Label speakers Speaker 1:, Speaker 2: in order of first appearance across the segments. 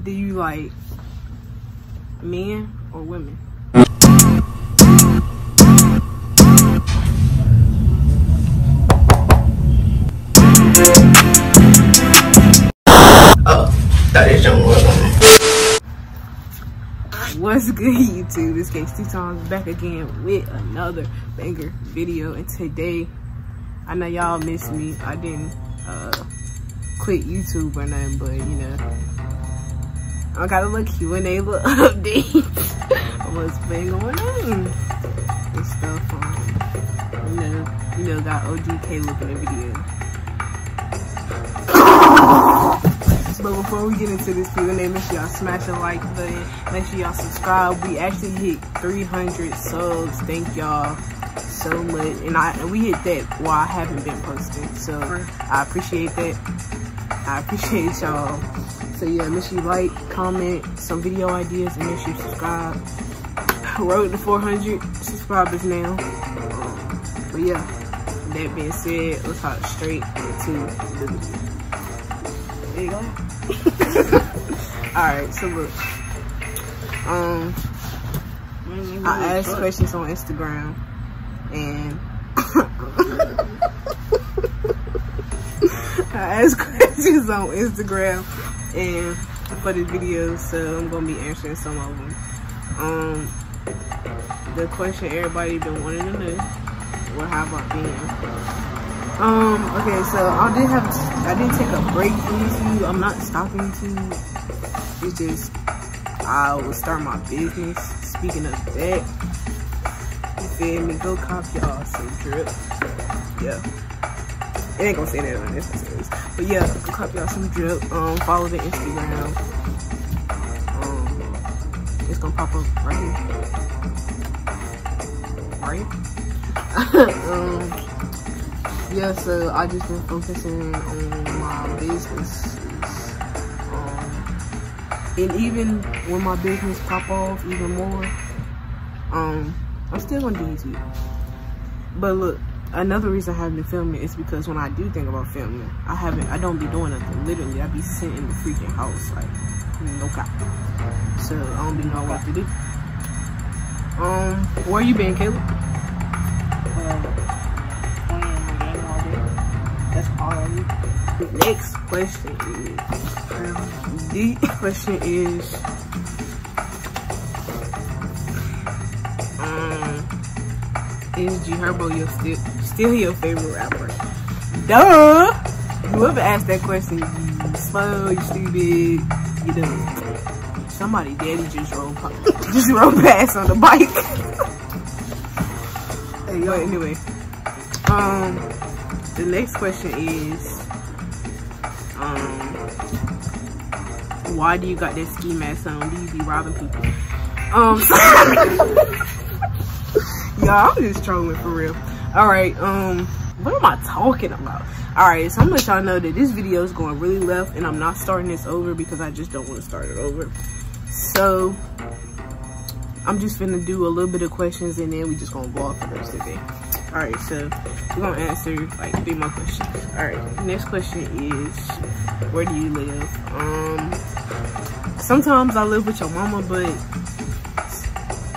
Speaker 1: Do you like men or women? What's good, YouTube? It's K2 back again with another banger video, and today I know y'all missed me. I didn't quit YouTube or nothing, but you know, I got a little Q&A, little update. What's been going on and stuff. You know, got OG Caleb in the video. But before we get into this Q&A, make sure y'all smash the like button. Make sure y'all subscribe. We actually hit 300 subs. Thank y'all so much. And we hit that while I haven't been posting. So I appreciate that. I appreciate y'all. So yeah, make sure you like, comment some video ideas, and make sure you subscribe. Road to 400 subscribers now. But yeah, that being said, let's hop straight into the video. There you go. Alright, so look. I asked questions on Instagram, and I asked questions on Instagram and for this video, so I'm gonna be answering some of them. The question everybody been wanting to know: what have I been? Okay, so I did take a break from YouTube. I'm not stopping YouTube. It's just I will start my business. Speaking of that, you feel me? Go cop y'all some drip. Yeah, it ain't gonna say that on this series, but yeah, go cop y'all some drip. Follow the Instagram. It's gonna pop up right here. Yeah, so I just been focusing on my businesses. And even when my business pop off even more, I'm still gonna do YouTube. But look, another reason I haven't been filming is because when I do think about filming, I don't be doing nothing. Literally, I be sitting in the freaking house, like, no cop. So I don't be knowing what to do. Where you been, Caleb? That's all. Next question is, is G Herbo still your favorite rapper? Duh! Whoever asked that question, you slow, you stupid, you dumb. Somebody daddy just rode past on the bike. But anyway, the next question is, why do you got that ski mask on? Do you be robbing people? Y'all, I'm just trolling for real. Alright, what am I talking about? Alright, so I'm gonna let y'all know that this video is going really left, and I'm not starting this over because I just don't want to start it over. So I'm just finna do a little bit of questions, and then we just gonna vlog for the rest of the day. Alright, so we're gonna answer like 3 more questions. Alright, next question is, where do you live? Sometimes I live with your mama, but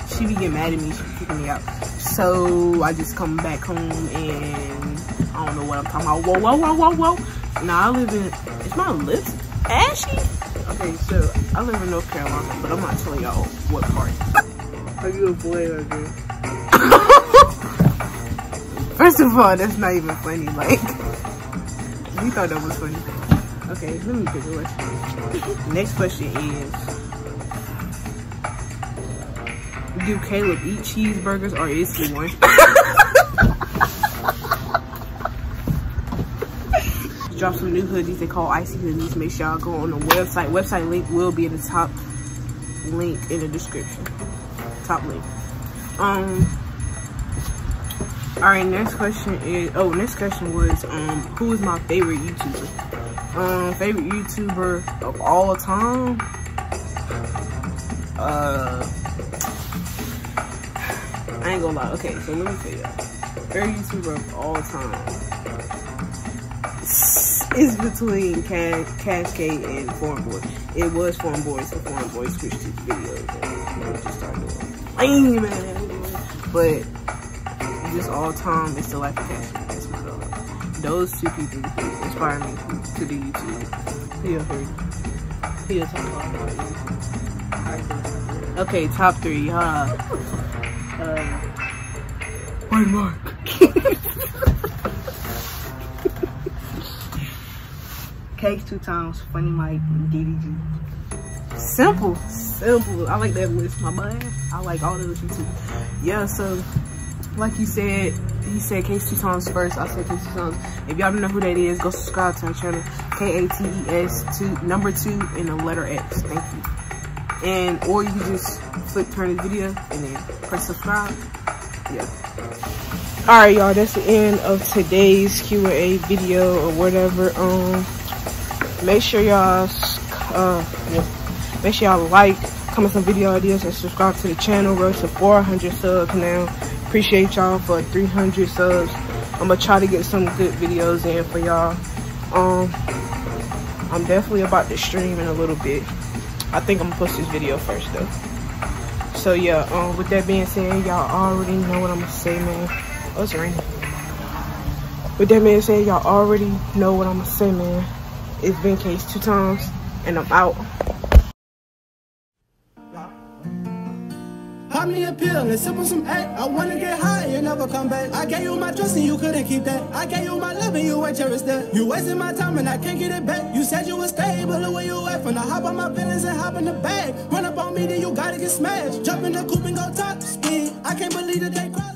Speaker 1: she be getting mad at me, she be kicking me out. So I just come back home, and I don't know what I'm talking about. Whoa. Nah, I live in, is my lips ashy? Okay, so I live in North Carolina, but I'm not telling y'all what part. Are you a boy or a girl? First of all, that's not even funny. Like, you thought that was funny. Okay, let me pick a question. Next question is, do Caleb eat cheeseburgers, or is he one? Drop some new hoodies. They call icy hoodies. Make sure y'all go on the website. Website link will be in the top link in the description. Top link. Alright, next question is, next question was, who is my favorite YouTuber? Favorite YouTuber of all time? I ain't gonna lie. Okay, so let me tell y'all. Favorite YouTuber of all time. It's between Cascade and Foreign Boy. It was Foreign Boy, so Foreign Boy switched his videos and just started doing man. But just all time, it's the life of Cascade. That's my dog. Those two people inspire me to do YouTube. He'll talk about YouTube. Okay, top 3. White Mark. Cakes 2 times, Funny Mike, DDG. Simple. I like that list, my bud. I like all those YouTube. Yeah, so like you said, he said Case 2 times first. I said Case 2 times. If y'all don't know who that is, go subscribe to our channel. KATES 2 and the letter X. Thank you. And or you can just turn the video and then press subscribe. Yeah. Alright y'all, that's the end of today's Q&A video or whatever. Make sure y'all like, comment some video ideas, and subscribe to the channel. Road to 400 subs now. Appreciate y'all for 300 subs. I'm gonna try to get some good videos in for y'all. I'm definitely about to stream in a little bit. I think I'm gonna post this video first though. So yeah, with that being said, y'all already know what I'm gonna say, man. Oh, it's raining. With that being said, y'all already know what I'm gonna say, man. It's been Case 2 times, and I'm out.
Speaker 2: Pop me a pill and sip on some A. I wanna get high and never come back. I gave you my trust and you couldn't keep that. I gave you my love and you ain't cherish that. You wasting my time and I can't get it back. You said you was stable, look where you at. From the hop on my feelings and hop in the bag. Run up on me, then you gotta get smashed. Jump in the coupe and go top speed. I can't believe that they cried.